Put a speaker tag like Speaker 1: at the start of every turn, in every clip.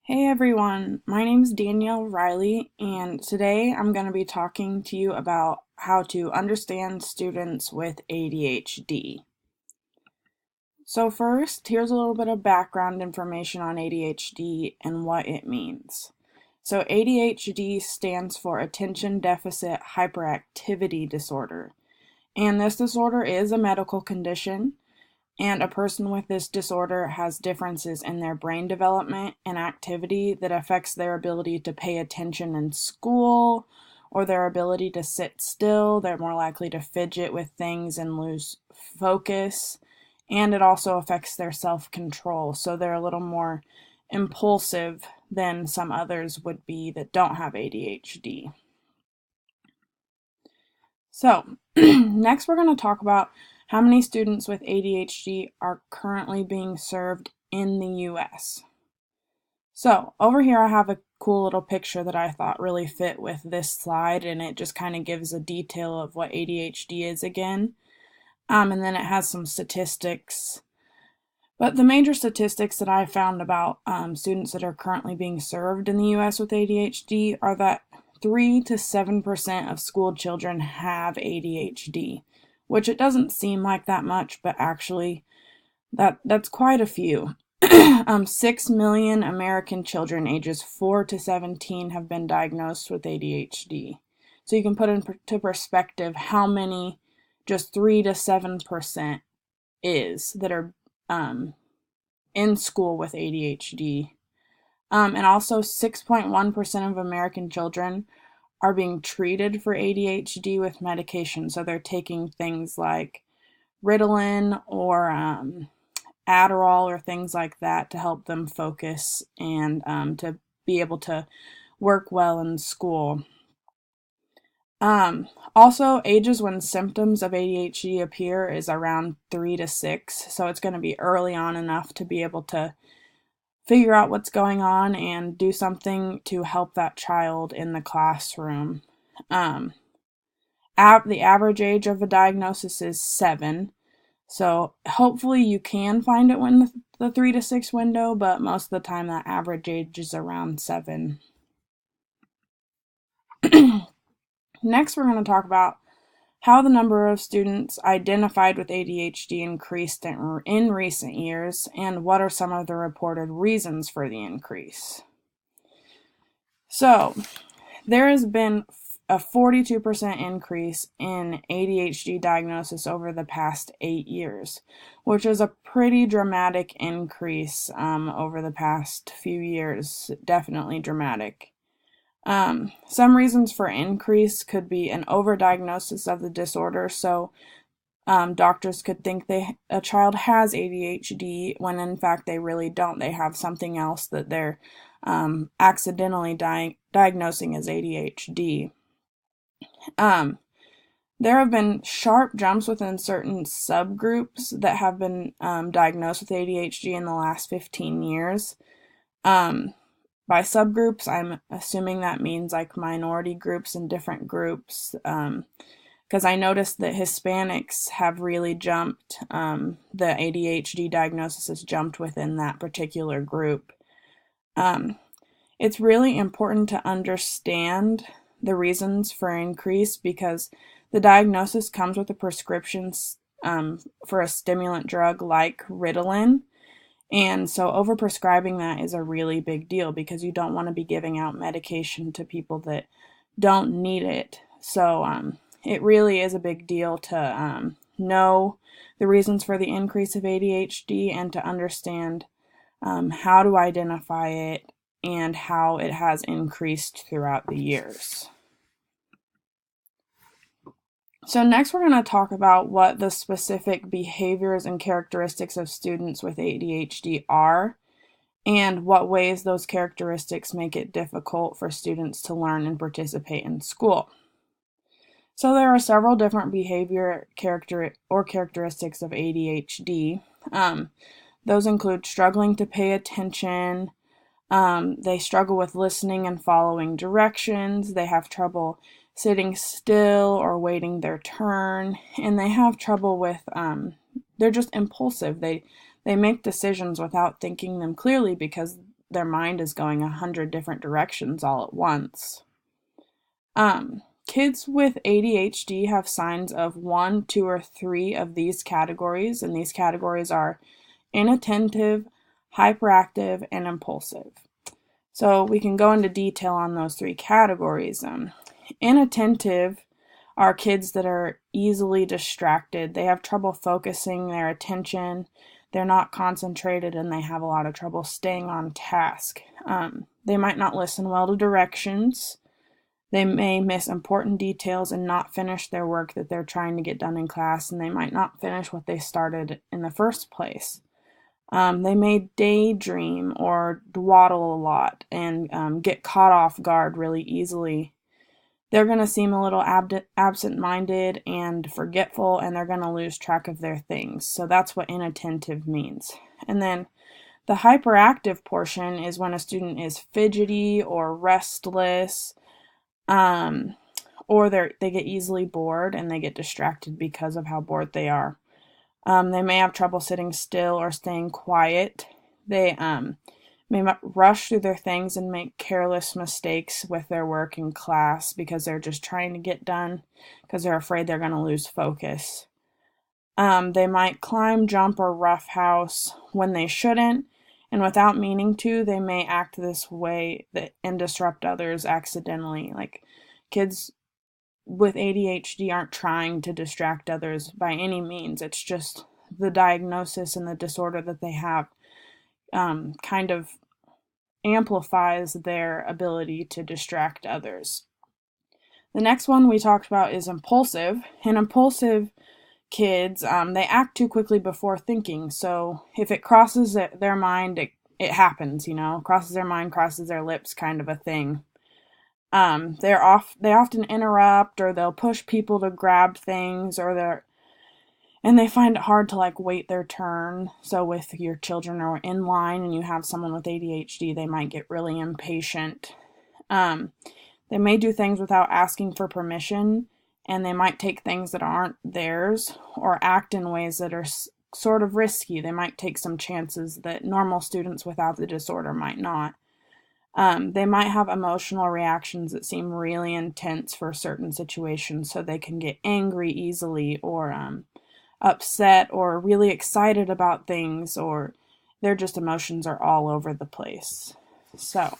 Speaker 1: Hey everyone, my name is Danielle Riley, and today I'm going to be talking to you about how to understand students with ADHD. So, first, here's a little bit of background information on ADHD and what it means. So, ADHD stands for Attention Deficit Hyperactivity Disorder, and this disorder is a medical condition. And a person with this disorder has differences in their brain development and activity that affects their ability to pay attention in school or their ability to sit still. They're more likely to fidget with things and lose focus. And it also affects their self-control. So they're a little more impulsive than some others would be that don't have ADHD. So, next we're going to talk about how many students with ADHD are currently being served in the US. So, over here I have a cool little picture that I thought really fit with this slide, and it just kind of gives a detail of what ADHD is again. And then it has some statistics. But the major statistics that I found about students that are currently being served in the US with ADHD are that 3 to 7% of school children have ADHD, which it doesn't seem like that much, but actually that's quite a few. 6 million American children ages 4 to 17 have been diagnosed with ADHD. So you can put into perspective how many just 3 to 7% is that are in school with ADHD. And also 6.1% of American children are being treated for ADHD with medication. So they're taking things like Ritalin or Adderall or things like that to help them focus and to be able to work well in school. Also, ages when symptoms of ADHD appear is around 3 to 6, so it's going to be early on enough to be able to figure out what's going on and do something to help that child in the classroom. The average age of a diagnosis is 7, so hopefully you can find it when the 3 to 6 window, but most of the time that average age is around 7. Next, we're going to talk about how the number of students identified with ADHD increased in recent years, and what are some of the reported reasons for the increase. So, there has been a 42% increase in ADHD diagnosis over the past 8 years, which is a pretty dramatic increase over the past few years, definitely dramatic. Some reasons for increase could be an overdiagnosis of the disorder. So doctors could think a child has ADHD when in fact they really don't. They have something else that they're accidentally diagnosing as ADHD. There have been sharp jumps within certain subgroups that have been diagnosed with ADHD in the last 15 years. By subgroups, I'm assuming that means like minority groups and different groups, because I noticed that Hispanics have really jumped, the ADHD diagnosis has jumped within that particular group. It's really important to understand the reasons for increase because the diagnosis comes with a prescription for a stimulant drug like Ritalin. And so overprescribing that is a really big deal because you don't want to be giving out medication to people that don't need it. So it really is a big deal to know the reasons for the increase of ADHD and to understand how to identify it and how it has increased throughout the years. So next we're going to talk about what the specific behaviors and characteristics of students with ADHD are and what ways those characteristics make it difficult for students to learn and participate in school. So there are several different behavior characteristics of ADHD. Those include struggling to pay attention. They struggle with listening and following directions. They have trouble sitting still or waiting their turn, and they have trouble with they're just impulsive. They make decisions without thinking them clearly because their mind is going 100 different directions all at once. Kids with ADHD have signs of 1, 2, or 3 of these categories, and these categories are inattentive, hyperactive, and impulsive. So we can go into detail on those 3 categories. Inattentive are kids that are easily distracted. They have trouble focusing their attention. They're not concentrated, and they have a lot of trouble staying on task. They might not listen well to directions. They may miss important details and not finish their work that they're trying to get done in class, and they might not finish what they started in the first place. They may daydream or dawdle a lot and get caught off guard really easily. They're going to seem a little absent-minded and forgetful, and they're going to lose track of their things. So that's what inattentive means. And then the hyperactive portion is when a student is fidgety or restless, or they get easily bored and they get distracted because of how bored they are. They may have trouble sitting still or staying quiet. They may rush through their things and make careless mistakes with their work in class because they're just trying to get done because they're afraid they're going to lose focus. They might climb, jump, or roughhouse when they shouldn't, and without meaning to, they may act this way and disrupt others accidentally. Like, kids with ADHD aren't trying to distract others by any means. It's just the diagnosis and the disorder that they have kind of amplifies their ability to distract others. The next one we talked about is impulsive. And impulsive kids, they act too quickly before thinking. So if it crosses their mind, it happens, crosses their mind, crosses their lips kind of a thing. They often interrupt, or they'll push people to grab things, and they find it hard to wait their turn. So with your children are in line and you have someone with ADHD, they might get really impatient. They may do things without asking for permission, and they might take things that aren't theirs or act in ways that are sort of risky. They might take some chances that normal students without the disorder might not. They might have emotional reactions that seem really intense for certain situations, so they can get angry easily or upset or really excited about things, or their just emotions are all over the place. So,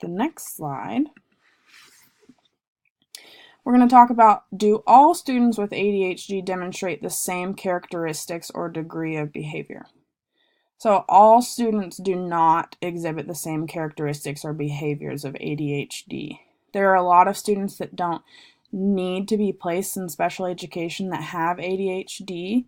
Speaker 1: the next slide, we're going to talk about, do all students with ADHD demonstrate the same characteristics or degree of behavior? So all students do not exhibit the same characteristics or behaviors of ADHD. There are a lot of students that don't need to be placed in special education that have ADHD,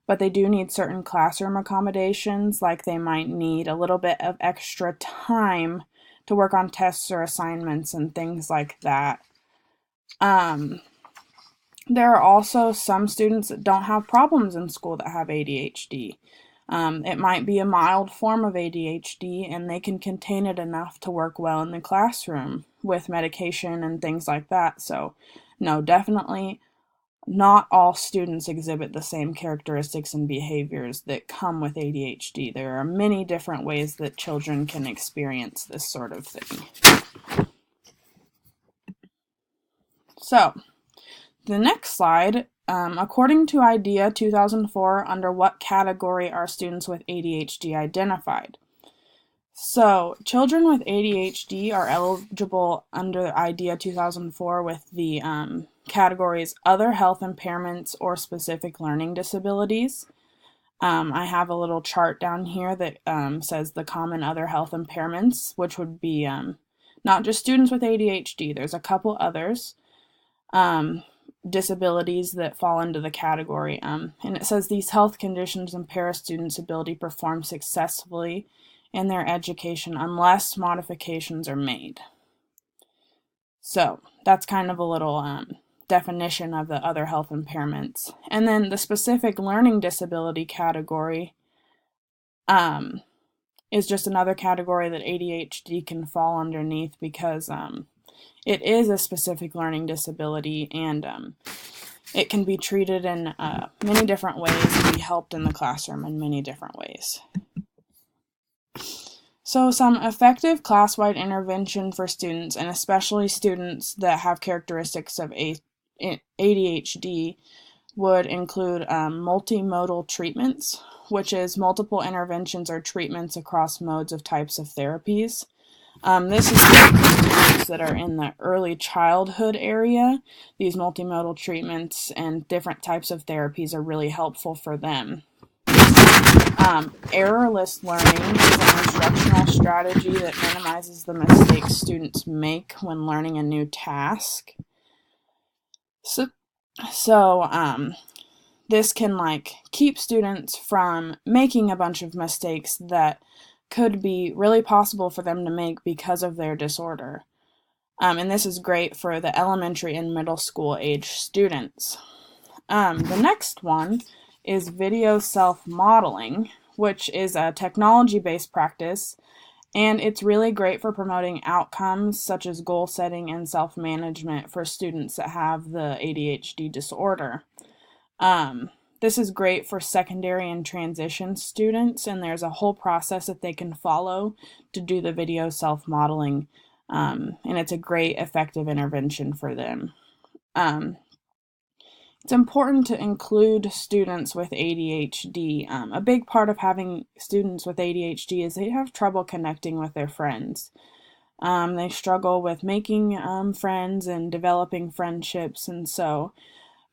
Speaker 1: but they do need certain classroom accommodations, like they might need a little bit of extra time to work on tests or assignments and things like that. There are also some students that don't have problems in school that have ADHD. It might be a mild form of ADHD, and they can contain it enough to work well in the classroom with medication and things like that. So, no, definitely not all students exhibit the same characteristics and behaviors that come with ADHD. There are many different ways that children can experience this sort of thing. So, the next slide, according to IDEA 2004, under what category are students with ADHD identified? So, children with ADHD are eligible under IDEA 2004 with the categories other health impairments or specific learning disabilities. I have a little chart down here that says the common other health impairments, which would be not just students with ADHD. There's a couple others. Disabilities that fall into the category. And it says these health conditions impair a student's ability to perform successfully in their education unless modifications are made. So that's kind of a little definition of the other health impairments. And then the specific learning disability category is just another category that ADHD can fall underneath because it is a specific learning disability, and it can be treated in many different ways and be helped in the classroom in many different ways. So some effective class-wide intervention for students, and especially students that have characteristics of ADHD, would include multimodal treatments, which is multiple interventions or treatments across modes of types of therapies. This is for students that are in the early childhood area. These multimodal treatments and different types of therapies are really helpful for them. Errorless learning is an instructional strategy that minimizes the mistakes students make when learning a new task. So this can keep students from making a bunch of mistakes that could be really possible for them to make because of their disorder. And this is great for the elementary and middle school age students. The next one is video self-modeling, which is a technology-based practice, and it's really great for promoting outcomes such as goal setting and self-management for students that have the ADHD disorder. This is great for secondary and transition students, and there's a whole process that they can follow to do the video self-modeling, and it's a great effective intervention for them. It's important to include students with ADHD. A big part of having students with ADHD is they have trouble connecting with their friends. They struggle with making friends and developing friendships, and so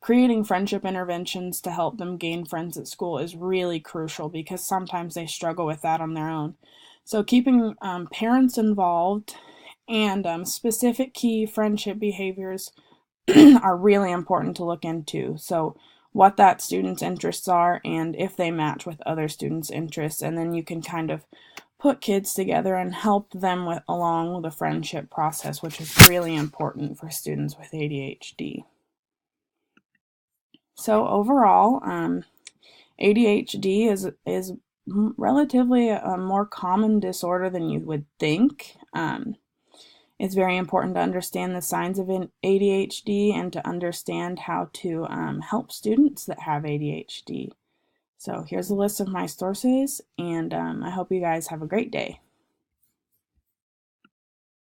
Speaker 1: creating friendship interventions to help them gain friends at school is really crucial because sometimes they struggle with that on their own. So keeping parents involved and specific key friendship behaviors are really important to look into. So what that student's interests are and if they match with other students' interests, and then you can kind of put kids together and help them along the friendship process, which is really important for students with ADHD. So overall, ADHD is relatively a more common disorder than you would think. It's very important to understand the signs of ADHD and to understand how to help students that have ADHD. So here's a list of my sources, and I hope you guys have a great day.